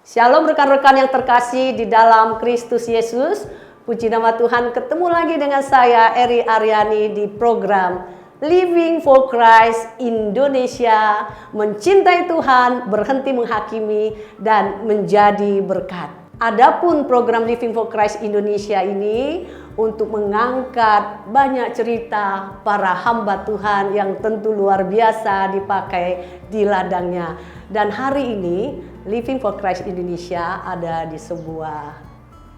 Shalom rekan-rekan yang terkasih di dalam Kristus Yesus. Puji nama Tuhan, ketemu lagi dengan saya Eri Aryani di program Living for Christ Indonesia. Mencintai Tuhan, berhenti menghakimi, dan menjadi berkat. Adapun program Living for Christ Indonesia ini untuk mengangkat banyak cerita para hamba Tuhan yang tentu luar biasa dipakai di ladangnya. Dan hari ini Living for Christ Indonesia ada di sebuah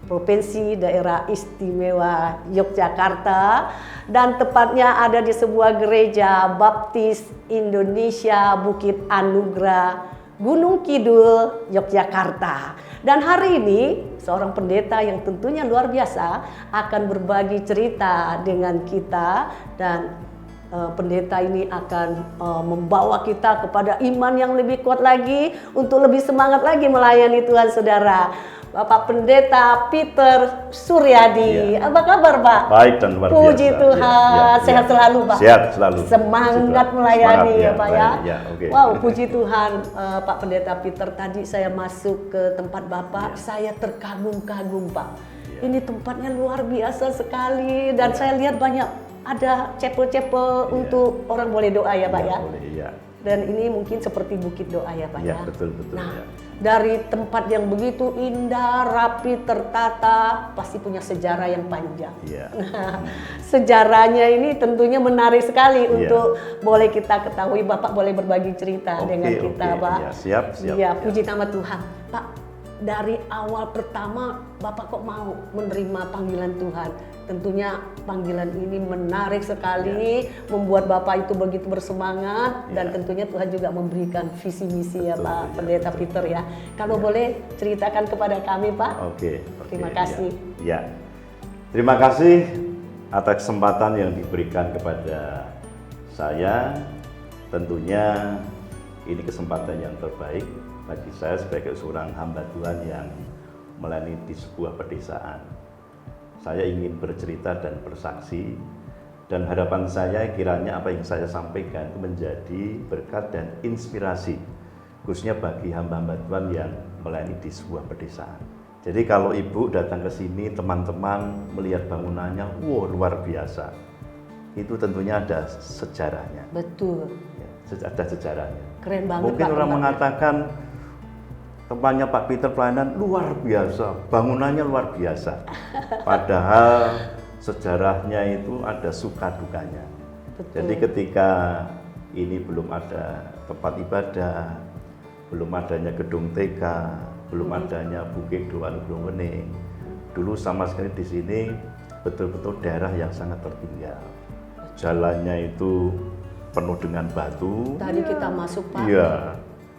provinsi daerah istimewa Yogyakarta, dan tepatnya ada di sebuah gereja Baptis Indonesia Bukit Anugrah Gunung Kidul, Yogyakarta. Dan hari ini seorang pendeta yang tentunya luar biasa akan berbagi cerita dengan kita, dan pendeta ini akan membawa kita kepada iman yang lebih kuat lagi untuk lebih semangat lagi melayani Tuhan, saudara. Bapak Pendeta Peter Suryadi, apa kabar Pak? Baik dan luar biasa. Puji Tuhan, sehat selalu Pak. Sehat selalu. Semangat melayani ya Pak ya. Okay. Wow, puji Tuhan Pak Pendeta Peter. Tadi saya masuk ke tempat Bapak, saya terkagum-kagum Pak. Ini tempatnya luar biasa sekali, dan saya lihat banyak ada chapel-chapel untuk orang boleh doa ya Pak ya. Boleh, iya. Dan ini mungkin seperti bukit doa ya Pak ya. Betul. Nah, dari tempat yang begitu indah, rapi, tertata, pasti punya sejarah yang panjang. Iya. Nah, sejarahnya ini tentunya menarik sekali untuk boleh kita ketahui. Bapak boleh berbagi cerita dengan kita, Pak. Ya, siap. Iya, puji nama Tuhan. Pak, dari awal pertama Bapak kok mau menerima panggilan Tuhan? Tentunya panggilan ini menarik sekali, membuat Bapak itu begitu bersemangat, dan tentunya Tuhan juga memberikan visi misi ya Pak Pendeta Peter ya. Kalau boleh ceritakan kepada kami Pak. Oke. Terima kasih. Ya. Terima kasih atas kesempatan yang diberikan kepada saya. Tentunya ini kesempatan yang terbaik bagi saya sebagai seorang hamba Tuhan yang melayani di sebuah pedesaan. Saya ingin bercerita dan bersaksi, dan harapan saya kiranya apa yang saya sampaikan itu menjadi berkat dan inspirasi, khususnya bagi hamba-hamba Tuhan yang melayani di sebuah pedesaan. Jadi kalau Ibu datang ke sini, teman-teman melihat bangunannya, wow luar biasa. Itu tentunya ada sejarahnya. Betul. Ya, ada sejarahnya. Keren banget Mungkin Pak, orang mengatakan tempatnya Pak Peter pelayanan luar biasa, bangunannya luar biasa. Padahal sejarahnya itu ada suka dukanya. Betul. Jadi ketika ini belum ada tempat ibadah, belum adanya gedung TK, belum adanya Bukit Doa Gunung Wening. Dulu sama sekali di sini betul-betul daerah yang sangat tertinggal. Jalannya itu penuh dengan batu. Tadi kita masuk Pak. Iya.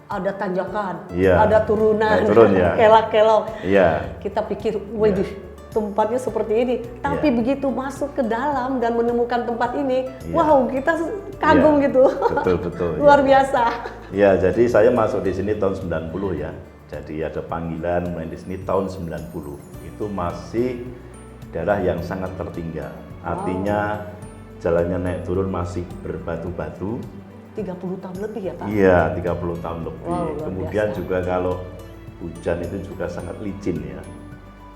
Ada tanjakan, Iya. ada turunan, turun, ya. kelak-kelok. Iya. Kita pikir, waduh, tempatnya seperti ini. Tapi begitu masuk ke dalam dan menemukan tempat ini, wow, kita kagum gitu. Betul. Luar biasa. Ya, jadi saya masuk di sini tahun 90 ya. Jadi ada panggilan mulai di sini tahun 90. Itu masih daerah yang sangat tertinggal. Artinya jalannya naik turun masih berbatu-batu. 30 tahun lebih ya Pak? Iya, 30 tahun lebih. Wow, Kemudian biasa. juga kalau hujan itu juga sangat licin ya.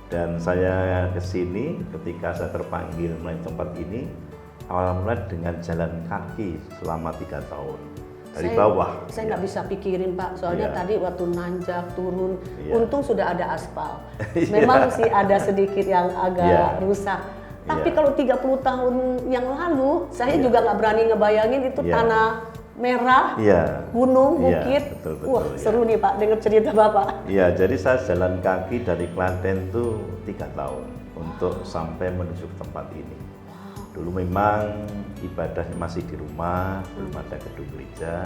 Dan saya ke sini ketika saya terpanggil melalui tempat ini, awal mula dengan jalan kaki selama 3 tahun. Dari bawah. Saya nggak bisa pikirin Pak, soalnya tadi waktu nanjak, turun, untung sudah ada aspal. Memang sih ada sedikit yang agak rusak. Tapi kalau 30 tahun yang lalu, saya juga nggak berani ngebayangin itu tanah merah, gunung, bukit. Betul, wah seru nih Pak dengar cerita Bapak. Iya, jadi saya jalan kaki dari Klaten tuh 3 tahun untuk sampai menuju ke tempat ini. Dulu memang ibadahnya masih di rumah, belum ada gedung gereja.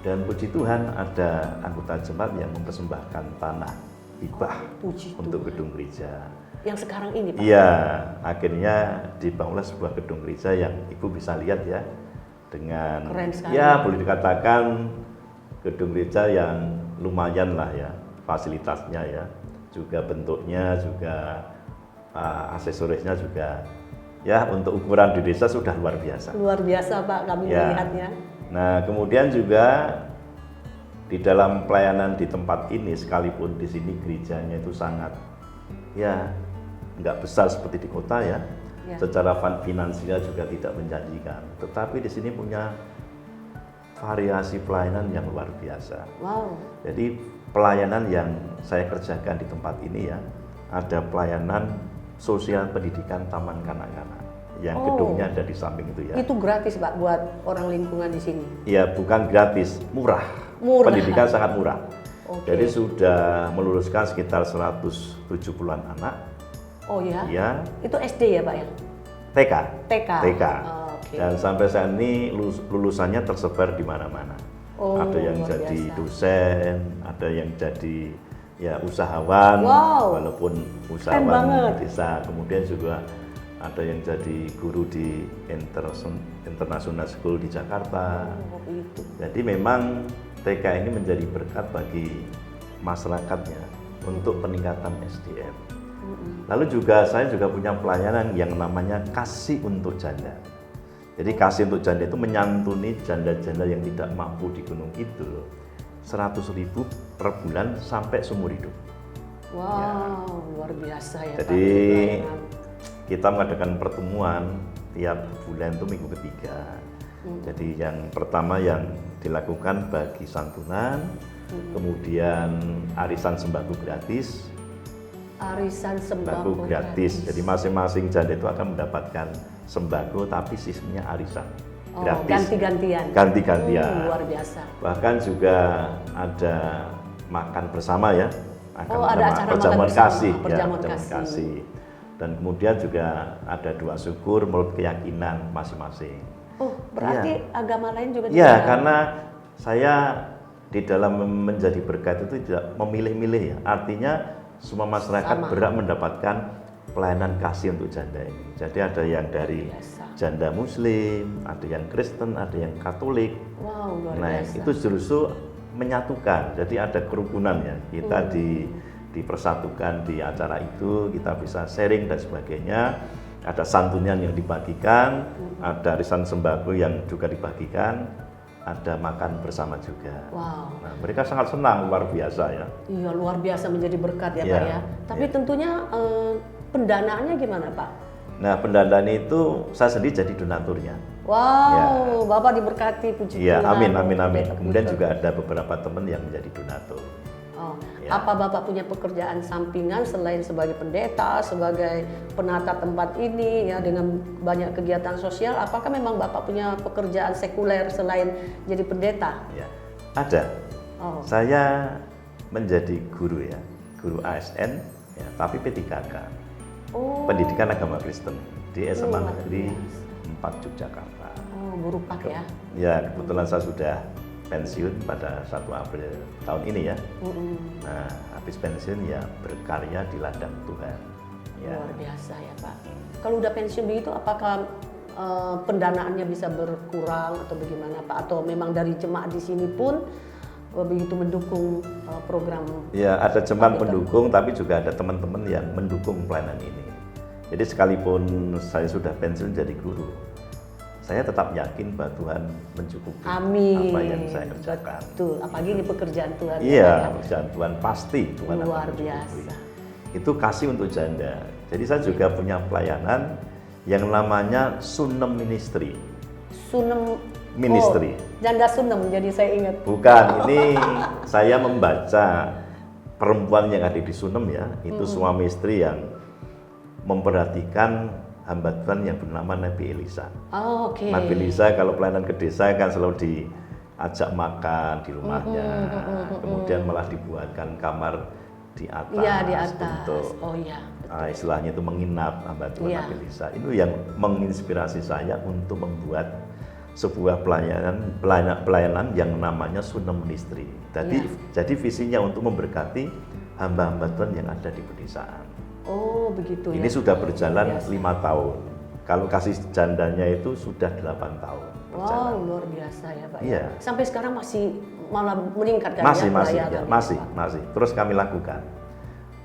Dan puji Tuhan ada anggota jemaat yang mempersembahkan tanah hibah untuk gedung gereja. Yang sekarang ini Pak? Iya, akhirnya dibangunlah sebuah gedung gereja yang Ibu bisa lihat ya. Dengan ya boleh dikatakan gedung gereja yang lumayan lah ya fasilitasnya ya, juga bentuknya juga aksesorisnya juga ya untuk ukuran di desa sudah luar biasa. Luar biasa Pak kami melihatnya. Nah kemudian juga di dalam pelayanan di tempat ini, sekalipun di sini gerejanya itu sangat ya nggak besar seperti di kota ya, secara finansial juga tidak menjanjikan, tetapi di sini punya variasi pelayanan yang luar biasa. Wow. Jadi pelayanan yang saya kerjakan di tempat ini ya, ada pelayanan sosial pendidikan taman kanak-kanak yang gedungnya ada di samping itu ya. Itu gratis Pak buat orang lingkungan di sini? Ya bukan gratis, murah. Pendidikan sangat murah. Jadi sudah meluluskan sekitar 170-an anak. Oh ya? Ya. Itu SD ya Pak ya? TK. TK. Dan sampai saat ini lulusannya tersebar di mana-mana. Ada yang jadi dosen, ada yang jadi ya usahawan, walaupun usahawan desa. Kemudian juga ada yang jadi guru di International School di Jakarta. Jadi memang TK ini menjadi berkat bagi masyarakatnya untuk peningkatan SDM. Lalu juga saya juga punya pelayanan yang namanya Kasih untuk Janda. Jadi Kasih untuk Janda itu menyantuni janda-janda yang tidak mampu di Gunung Kidul 100.000 per bulan sampai seumur hidup. Wow, luar biasa ya. Jadi kita mengadakan pertemuan tiap bulan itu minggu ketiga. Jadi yang pertama yang dilakukan bagi santunan, kemudian arisan sembako gratis. Arisan sembako gratis. Jadi masing-masing janda itu akan mendapatkan sembako tapi sistemnya arisan gratis. Ganti-gantian. Luar biasa. Bahkan juga ada makan bersama ya. Ada acara perjamuan kasih. Perjamuan kasih. Dan kemudian juga ada doa syukur menurut keyakinan masing-masing. Berarti agama lain juga? Ya, karena saya di dalam menjadi berkat itu tidak memilih-milih ya. Artinya semua masyarakat berhak mendapatkan pelayanan kasih untuk janda ini. Jadi ada yang dari janda Muslim, ada yang Kristen, ada yang Katolik. Wow, luar biasa. Itu justru menyatukan. Jadi ada kerukunan ya. Kita dipersatukan di acara itu, kita bisa sharing dan sebagainya. Ada santunan yang dibagikan, ada arisan sembako yang juga dibagikan, ada makan bersama juga. Wow. Nah, mereka sangat senang, luar biasa ya. Iya, luar biasa menjadi berkat ya Pak ya. Tapi tentunya pendanaannya gimana Pak? Nah, pendanaan itu saya sendiri jadi donaturnya. Wow, Bapak diberkati, puji Tuhan. Iya, amin. Kemudian juga ada beberapa teman yang menjadi donatur. Apa Bapak punya pekerjaan sampingan selain sebagai pendeta, sebagai penata tempat ini ya dengan banyak kegiatan sosial? Apakah memang Bapak punya pekerjaan sekuler selain jadi pendeta? Ya, ada. Saya menjadi guru ya, guru ASN ya, tapi P3K. Pendidikan Agama Kristen di SMA Negeri 4 Yogyakarta. Guru Pak ya? Ya, kebetulan saya sudah pensiun pada 1 April tahun ini ya. Nah, habis pensiun ya berkarya di ladang Tuhan. Ya. Luar biasa ya Pak. Kalau udah pensiun begitu, apakah pendanaannya bisa berkurang atau bagaimana Pak? Atau memang dari jemaat di sini pun begitu mendukung program? Ya, ada jemaat pendukung, tapi juga ada teman-teman yang mendukung pelayanan ini. Jadi sekalipun saya sudah pensiun jadi guru, saya tetap yakin bahwa Tuhan mencukupi apa yang saya kerjakan. Betul, apalagi ini pekerjaan Tuhan. Iya, pekerjaan Tuhan pasti Tuhan luar akan mencukupi. Biasa. Itu kasih untuk janda. Jadi saya juga punya pelayanan yang namanya Sunem Ministry. Sunem Ministry. Janda Sunem, jadi saya ingat. Bukan, ini saya membaca perempuan yang ada di Sunem ya, itu suami istri yang memperhatikan hamba Tuhan yang bernama Nabi Elisa. Nabi Elisa kalau pelayanan ke desa kan selalu diajak makan di rumahnya, kemudian malah dibuatkan kamar di atas. Iya, di atas. Untuk istilahnya itu menginap hamba Tuhan Nabi Elisa. Itu yang menginspirasi saya untuk membuat sebuah pelayanan yang namanya Sunem Ministry. Jadi visinya untuk memberkati hamba-hamba Tuhan yang ada di pedesaan. Oh begitu ya. Ini sudah berjalan 5 tahun. Kalau kasih jandanya itu sudah 8 tahun. Berjalan. Wow, luar biasa ya Pak. Iya. Sampai sekarang masih malah meningkat kan masih. Terus kami lakukan.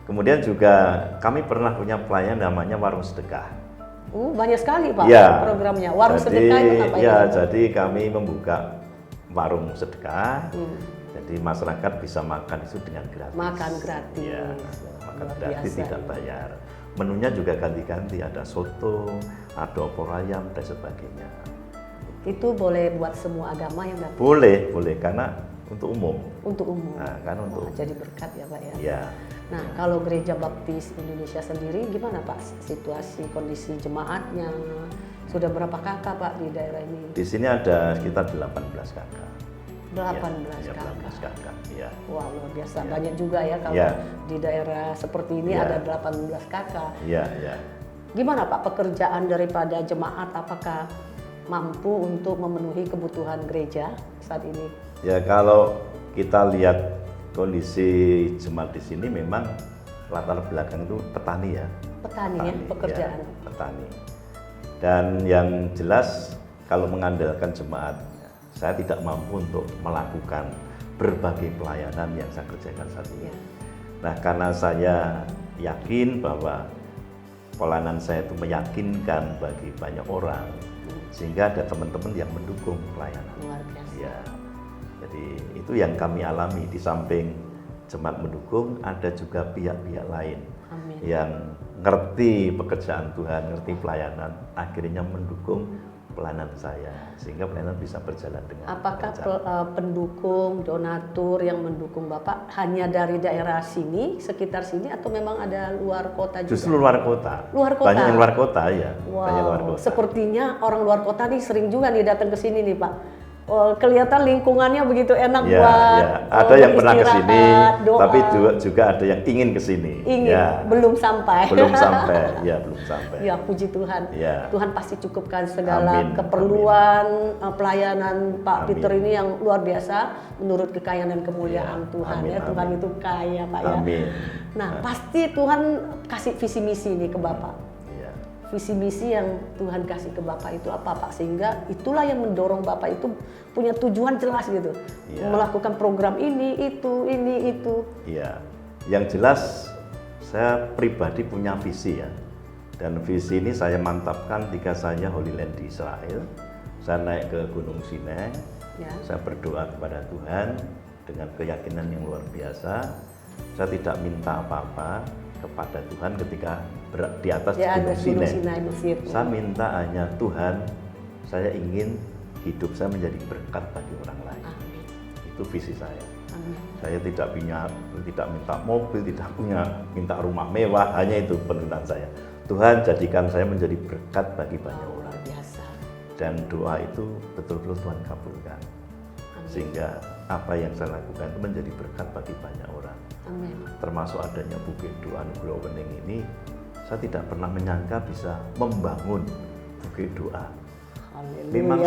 Kemudian juga kami pernah punya pelayan namanya Warung Sedekah. Banyak sekali Pak programnya. Warung jadi, Sedekah itu apa ya? Jadi kami membuka warung sedekah. Jadi masyarakat bisa makan itu dengan gratis. Makan gratis. Ya, makan Luar gratis biasa tidak ini. bayar. Menunya juga ganti-ganti, ada soto, ada opor ayam dan sebagainya. Itu boleh buat semua agama yang datang. Boleh karena untuk umum. Untuk umum. Nah, kan untuk Wah, jadi berkat ya Pak ya. ya. Nah, kalau Gereja Baptis Indonesia sendiri gimana Pak situasi kondisi jemaatnya? Sudah berapa kakak Pak di daerah ini? Di sini ada sekitar 18 kakak. 18 ya, kakak. 18 kakak, ya. Wah, luar biasa. Ya. Banyak juga ya kalau Ya. di daerah seperti ini Ya. ada 18 kakak. Iya, iya. Gimana Pak pekerjaan daripada jemaat, apakah mampu untuk memenuhi kebutuhan gereja saat ini? Ya kalau kita lihat kondisi jemaat di sini memang latar belakang itu petani ya. Petani ya pekerjaan. Ya, petani. Dan yang jelas kalau mengandalkan jemaat, saya tidak mampu untuk melakukan berbagai pelayanan yang saya kerjakan saat ini. Ya. Nah, karena saya yakin bahwa pelayanan saya itu meyakinkan bagi banyak orang, sehingga ada teman-teman yang mendukung pelayanan. Luar biasa. Ya, jadi itu yang kami alami. Di samping jemaat mendukung, ada juga pihak-pihak lain Amin. yang ngerti pekerjaan Tuhan, ngerti pelayanan, akhirnya mendukung pelayanan saya, sehingga pelayanan bisa berjalan dengan Apakah lancar. pendukung, donatur yang mendukung Bapak hanya dari daerah sini, sekitar sini, atau memang ada luar kota juga? Justru luar kota. Luar kota? Banyak yang luar kota ya. Wow, Banyak luar kota. sepertinya orang luar kota nih sering juga nih datang ke sini nih Pak. Oh, kelihatan lingkungannya begitu enak Ya, buat ya. Ada yang pernah ke sini, beristirahat, doa. tapi juga ada yang ingin ke sini. Ingin, Ya. belum sampai. Belum sampai, ya belum sampai. Ya, puji Tuhan. Ya. Tuhan pasti cukupkan segala Amin, keperluan pelayanan Pak Amin. Peter ini yang luar biasa menurut kekayaan dan kemuliaan Ya, Tuhan amin, ya. Tuhan amin. itu kaya Pak ya. Amin. Nah, pasti Tuhan kasih visi misi nih ke Bapak. Ya. Visi misi yang Tuhan kasih ke Bapak itu apa Pak? Sehingga itulah yang mendorong Bapak itu punya tujuan jelas gitu. Ya. Melakukan program ini, itu. Iya, yang jelas saya pribadi punya visi ya. Dan visi ini saya mantapkan ketika saya Holy Land di Israel. Saya naik ke Gunung Sinai, Ya. saya berdoa kepada Tuhan dengan keyakinan yang luar biasa. Saya tidak minta apa-apa kepada Tuhan ketika di atas Ya, ada Gunung Gunung Sinai. Sinai Mesir. Saya minta hanya Tuhan, saya ingin hidup saya menjadi berkat bagi orang lain. Amin. Itu visi saya. Amin. Saya tidak minta mobil, tidak minta rumah mewah, hanya itu permintaan saya. Tuhan jadikan saya menjadi berkat bagi banyak Wow, orang. luar biasa. Dan doa itu betul-betul Tuhan kabulkan. Amin. Sehingga apa yang saya lakukan itu menjadi berkat bagi banyak orang. Amin. Termasuk adanya Bukit Doa Nugroho Wening ini, saya tidak pernah menyangka bisa membangun Bukit Doa. Haleluya. Memang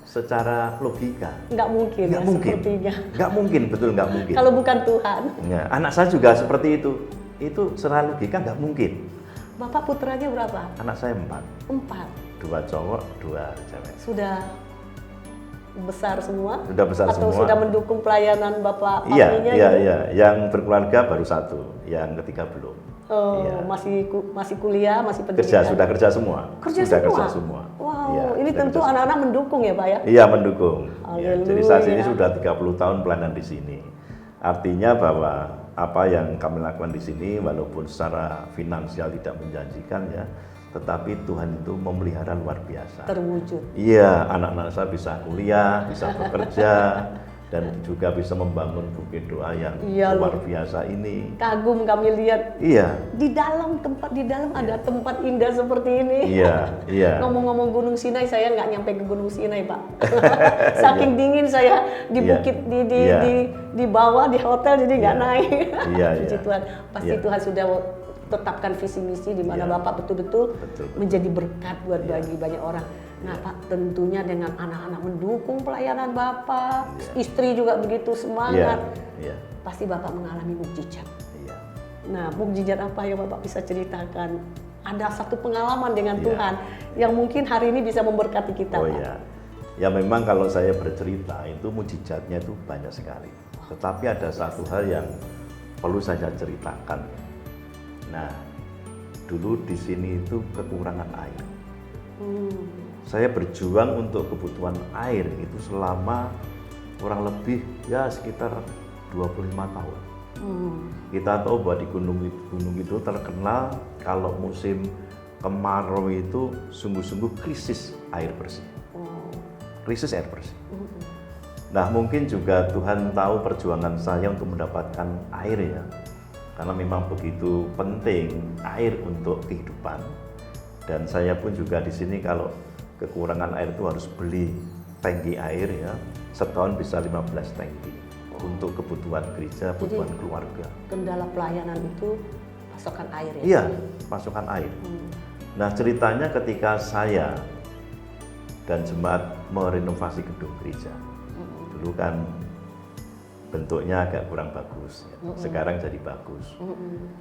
secara logika nggak mungkin nggak ya, mungkin, sepertinya. nggak mungkin, betul nggak mungkin. Kalau bukan Tuhan. Ya, anak saya juga seperti itu secara logika nggak mungkin. Bapak putranya berapa? Anak saya 4, 4. 2 cowok, 2 cewek. Sudah besar semua? Sudah besar Atau semua. sudah mendukung pelayanan Bapak Iya, papinya iya, gitu? iya. Yang berkeluarga baru 1, yang ketiga belum. Oh, Iya. masih kuliah, masih pendidikan? Sudah kerja semua. Kerja sudah semua? kerja semua. Wow, Iya, ini sudah tentu kerja semua. anak-anak mendukung ya Pak ya? Iya, mendukung. Ya, jadi saat ini Haleluya. sudah 30 tahun pelayanan di sini. Artinya bahwa apa yang kami lakukan di sini walaupun secara finansial tidak menjanjikan ya, tetapi Tuhan itu memelihara luar biasa. Terwujud. Iya, anak-anak saya bisa kuliah, bisa bekerja, dan juga bisa membangun Bukit Doa yang Iya, luar biasa ini. Kagum kami lihat Iya, di dalam ada tempat indah seperti ini. iya, iya. Ngomong-ngomong Gunung Sinai, saya nggak nyampe ke Gunung Sinai Pak. Saking dingin saya di Iya. bukit Iya. di bawah di hotel jadi nggak Iya. naik. Iya, Puji iya. Tuhan, pasti Iya. Tuhan sudah tetapkan visi misi di mana Iya. Bapak betul-betul Betul. menjadi berkat buat Iya. bagi banyak orang. Nah Pak, tentunya dengan anak-anak mendukung pelayanan Bapak, Iya. istri juga begitu Iya, semangat, iya, pasti Bapak mengalami mukjizat. iya. Nah, mukjizat apa yang Bapak bisa ceritakan? Ada satu pengalaman dengan Iya. Tuhan yang mungkin hari ini bisa memberkati kita, Oh Pak. ya, ya memang kalau saya bercerita itu mujizatnya itu banyak sekali. Tetapi ada satu hal yang perlu saya ceritakan. Nah, dulu di sini itu kekurangan air. Hmm. Saya berjuang untuk kebutuhan air itu selama kurang lebih ya sekitar 25 tahun. Kita tahu bahwa di gunung itu terkenal kalau musim kemarau itu sungguh-sungguh krisis air bersih. Krisis air bersih. Nah, mungkin juga Tuhan tahu perjuangan saya untuk mendapatkan air ya. Karena memang begitu penting air untuk kehidupan. Dan saya pun juga di sini kalau kekurangan air itu harus beli tangki air ya. Setahun bisa 15 tangki untuk kebutuhan gereja, kebutuhan keluarga. Kendala pelayanan itu pasokan air ya? Iya, pasokan air. Nah, ceritanya ketika saya dan jemaat merenovasi gedung gereja. Dulu kan bentuknya agak kurang bagus, ya. Sekarang jadi bagus.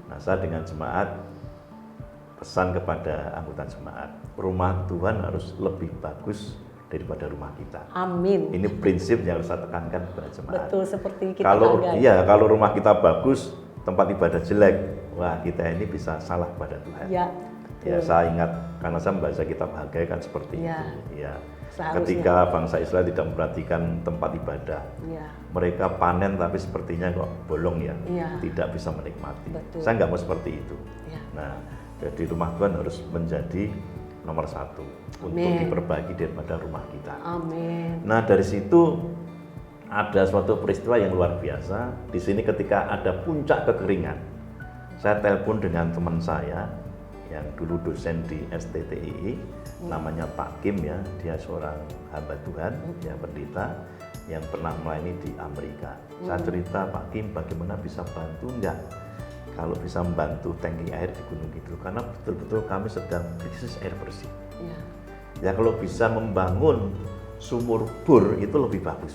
Nah, saya dengan jemaat pesan kepada anggota jemaat, rumah Tuhan harus lebih bagus daripada rumah kita. Amin. Ini prinsip yang harus saya tekankan kepada jemaat. Betul, seperti kita kalau rumah kita bagus, tempat ibadah jelek, wah kita ini bisa salah pada Tuhan. Ya, ya, saya ingat karena saya membaca kitab Hagai kan seperti ya, itu. Ya. Seharusnya. Ketika bangsa Israel tidak memperhatikan tempat ibadah, ya, mereka panen tapi sepertinya kok bolong ya, tidak bisa menikmati. Betul. Saya nggak mau seperti itu. Ya. Nah, jadi rumah Tuhan harus menjadi nomor satu. Amin. Untuk diperbaiki daripada rumah kita. Amin. Nah, dari situ ada suatu peristiwa yang luar biasa. Di sini ketika ada puncak kekeringan, saya telepon dengan teman saya yang dulu dosen di STTII, namanya Pak Kim ya, dia seorang hamba Tuhan, yang pendeta yang pernah melayani di Amerika. Saya cerita, Pak Kim, bagaimana bisa bantu enggak? Kalau bisa membantu tangki air di Gunung Kidul, karena betul-betul kami sedang krisis air bersih. Ya kalau bisa membangun sumur bor itu lebih bagus.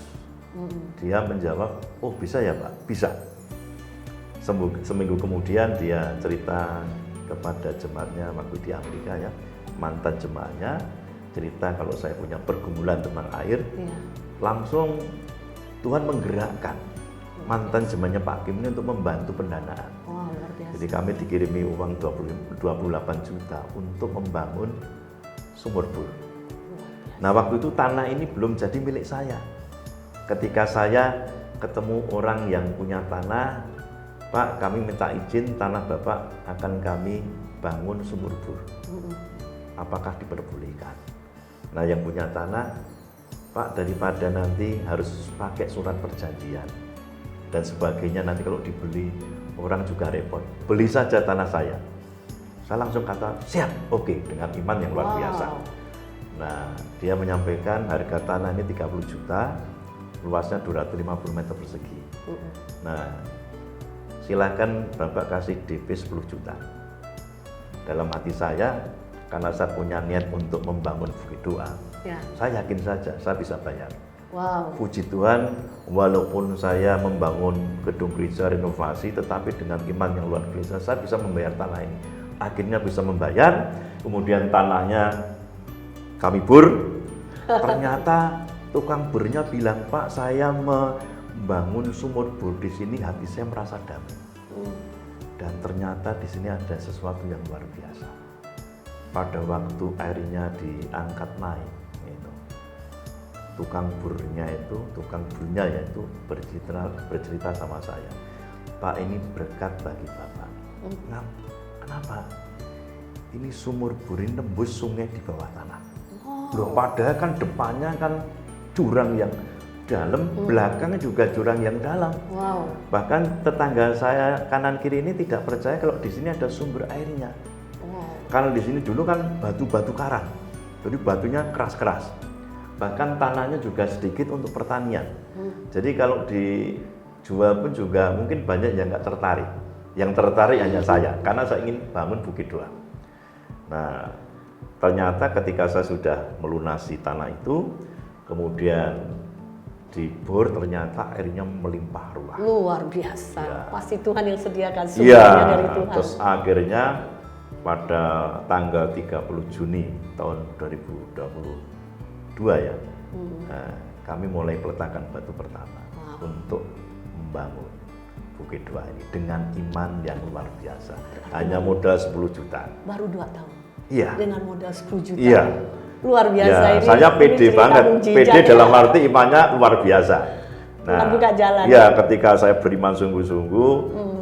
Dia menjawab, oh bisa ya Pak, bisa. Seminggu kemudian dia cerita kepada jemaatnya waktu di Amerika ya, mantan jemaatnya cerita kalau saya punya pergumulan tentang air, langsung Tuhan menggerakkan mantan jemaatnya Pak Kim ini untuk membantu pendanaan. Jadi kami dikirimi uang 28 juta untuk membangun sumur bor. Nah waktu itu tanah ini belum jadi milik saya. Ketika saya ketemu orang yang punya tanah, Pak, kami minta izin tanah Bapak akan kami bangun sumur bor. Apakah diperbolehkan? Nah, yang punya tanah, Pak, daripada nanti harus pakai surat perjanjian dan sebagainya, nanti kalau dibeli orang juga repot. Beli saja tanah saya. Saya langsung kata, siap, oke, dengan iman yang luar biasa. Nah, dia menyampaikan harga tanah ini 30 juta, luasnya 250 meter persegi. Nah, silakan Bapak kasih DP 10 juta. Dalam hati saya, karena saya punya niat untuk membangun Bukit Doa, saya yakin saja saya bisa bayar. Puji Tuhan, walaupun saya membangun gedung gereja renovasi, tetapi dengan iman yang luar biasa, saya bisa membayar tanah ini. Akhirnya bisa membayar, kemudian tanahnya kami bor. Ternyata tukang bornya bilang, Pak, saya membangun sumur bor di sini, hati saya merasa damai. Dan ternyata di sini ada sesuatu yang luar biasa. Pada waktu airnya diangkat naik, tukang bornya yaitu bercerita sama saya, Pak, ini berkat bagi Bapak. Kenapa? Ini sumur bor ini nembus sungai di bawah tanah. Loh, padahal kan depannya kan jurang yang dalam, belakangnya juga jurang yang dalam. Bahkan tetangga saya kanan kiri ini tidak percaya kalau di sini ada sumber airnya. Karena di sini dulu kan batu-batu karang, jadi batunya keras-keras. Bahkan tanahnya juga sedikit untuk pertanian. Jadi kalau dijual pun juga mungkin banyak yang nggak tertarik. Yang tertarik hanya saya, karena saya ingin bangun Bukit Doa. Nah, ternyata ketika saya sudah melunasi tanah itu, kemudian dibor, ternyata airnya melimpah ruah. Luar biasa, pasti Tuhan yang sediakan sumbernya dari Tuhan. Terus akhirnya pada tanggal 30 Juni tahun 2022 ya, kami mulai peletakan batu pertama untuk membangun Bukit Doa ini dengan iman yang luar biasa. Hanya modal 10 juta. Baru 2 tahun? Iya. Dengan modal 10 juta? Iya. Luar biasa ini. Saya pede banget, pede dalam arti imannya luar biasa. Tuhan buka jalan. Ya, ketika saya beriman sungguh-sungguh,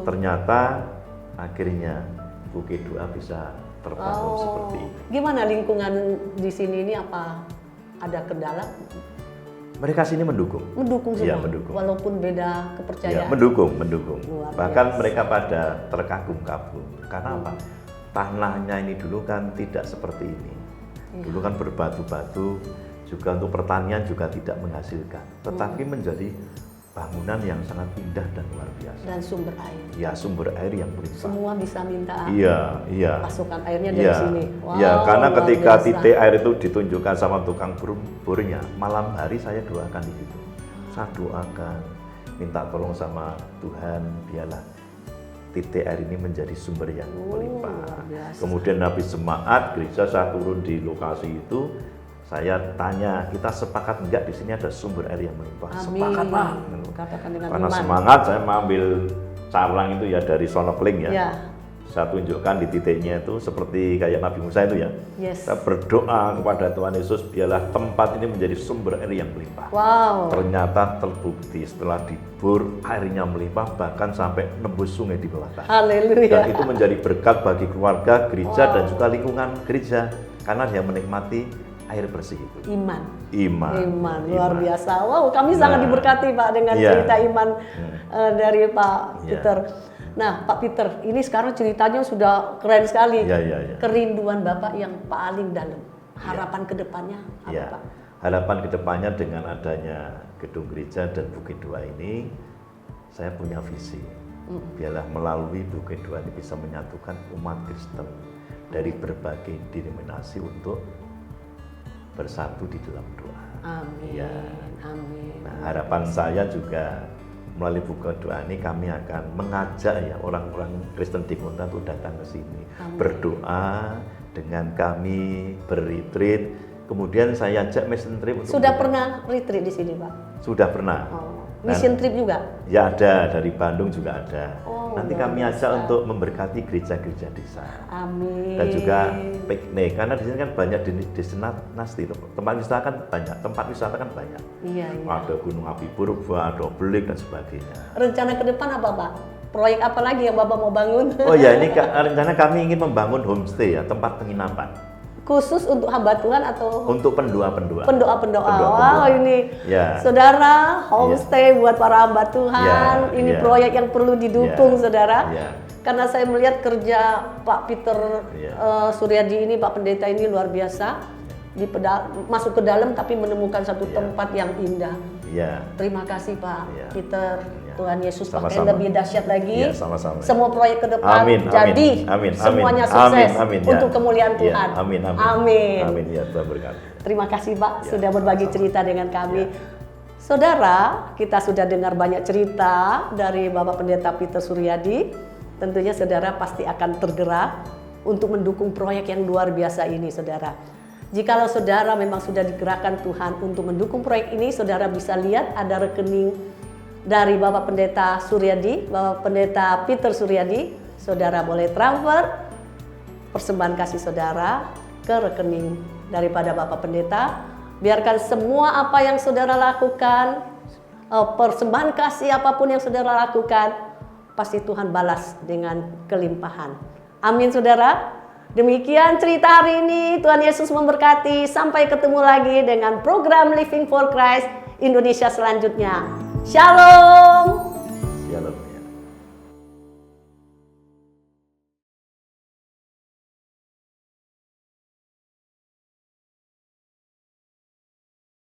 ternyata akhirnya bukit doa bisa terbangun seperti ini. Gimana lingkungan di sini ini, apa ada kendala? Mereka sini mendukung. Mendukung semua. Iya, mendukung. Walaupun beda Ya, kepercayaan. mendukung. Luar Bahkan biasa. mereka pada terkagum-kagum. Karena apa? Tanahnya ini dulu kan tidak seperti ini. Dulu kan berbatu-batu, juga untuk pertanian juga tidak menghasilkan. Tetapi menjadi bangunan yang sangat indah dan luar biasa. Dan sumber air. Ya, sumber air yang berlimpah. Semua bisa minta Iya. pasokan airnya dari Iya, sini. Wow, iya, karena luar ketika biasa. titik air itu ditunjukkan sama tukang bornya, malam hari saya doakan di situ. Saya doakan, minta tolong sama Tuhan, biarlah titik air ini menjadi sumber yang melimpah. luar biasa. Kemudian habis jemaat gereja saya turun di lokasi itu, saya tanya, kita sepakat enggak di sini ada sumber air yang melimpah? Amin. Sepakat, Pak. Katakan dengan Karena iman. semangat saya mengambil carlang itu ya dari Sonokling ya. Ya. Saya tunjukkan di titiknya itu seperti kayak Nabi Musa itu ya. Yes. Saya berdoa kepada Tuhan Yesus, biarlah tempat ini menjadi sumber air yang melimpah. Wow. Ternyata terbukti setelah dibor airnya melimpah bahkan sampai nembus sungai di bawah tanah. Haleluya. Dan itu menjadi berkat bagi keluarga, gereja dan juga lingkungan gereja karena dia menikmati air bersih itu. Iman. Iman. Luar biasa. Wow, kami sangat diberkati Pak dengan Iya. cerita iman dari Pak Iya. Peter. Nah, Pak Peter, ini sekarang ceritanya sudah keren sekali. Iya. Kerinduan Bapak yang paling dalam. Harapan kedepannya apa Ya, Pak? harapan kedepannya dengan adanya gedung gereja dan Bukit Dua ini, saya punya visi. Biarlah melalui Bukit Dua ini bisa menyatukan umat Kristen dari berbagai denominasi untuk bersatu di dalam doa. Amin. Ya. Amin. Nah, harapan saya juga melalui Bukit Dua ini kami akan mengajak ya orang-orang Kristen di kota untuk datang ke sini, berdoa dengan kami, berretreat. Kemudian saya ajak mission trip untuk Sudah pernah retreat di sini Pak? Sudah pernah. Mission trip juga? Ya ada, dari Bandung juga ada. Oh, Nanti luar kami ajak untuk memberkati gereja-gereja desa. Amin. Dan juga piknik, karena di sini kan banyak destinasi, tempat wisata kan banyak, Iya. Ada Gunung Api Purba, ada Belik dan sebagainya. Rencana ke depan apa Pak? Proyek apa lagi yang Bapak mau bangun? Oh ya, ini rencana kami ingin membangun homestay ya, tempat penginapan. Khusus untuk hamba Tuhan atau Untuk pendoa-pendoa. pendoa-pendoa? Wow, ini Ya. saudara, homestay buat para hamba Tuhan. Ya, Ini ya. proyek yang perlu didukung, Ya, saudara. ya. Karena saya melihat kerja Pak Peter Ya. Suryadi ini, Pak Pendeta ini luar biasa. Masuk ke dalam tapi menemukan satu tempat yang indah. Ya. Terima kasih Pak Ya. Peter. Ya. Tuhan Yesus pakai Sama-sama. lebih dahsyat lagi. Ya, sama-sama. Semua proyek ke depan Amin, jadi amin, semuanya amin, sukses amin, untuk ya. kemuliaan Ya, Tuhan. amin. Amin. Ya, Tuhan berkati. Terima kasih Pak Ya, sudah berbagi sama-sama. cerita dengan kami. Ya. Saudara, kita sudah dengar banyak cerita dari Bapak Pendeta Peter Suryadi. Tentunya saudara pasti akan tergerak untuk mendukung proyek yang luar biasa ini, saudara. Jikalau saudara memang sudah digerakkan Tuhan untuk mendukung proyek ini, saudara bisa lihat ada rekening dari Bapak Pendeta Suryadi, Bapak Pendeta Peter Suryadi. Saudara boleh transfer persembahan kasih saudara ke rekening daripada Bapak Pendeta. Biarkan semua apa yang saudara lakukan, persembahan kasih apapun yang saudara lakukan, pasti Tuhan balas dengan kelimpahan. Amin saudara. Demikian cerita hari ini. Tuhan Yesus memberkati. Sampai ketemu lagi dengan program Living for Christ Indonesia selanjutnya. Shalom.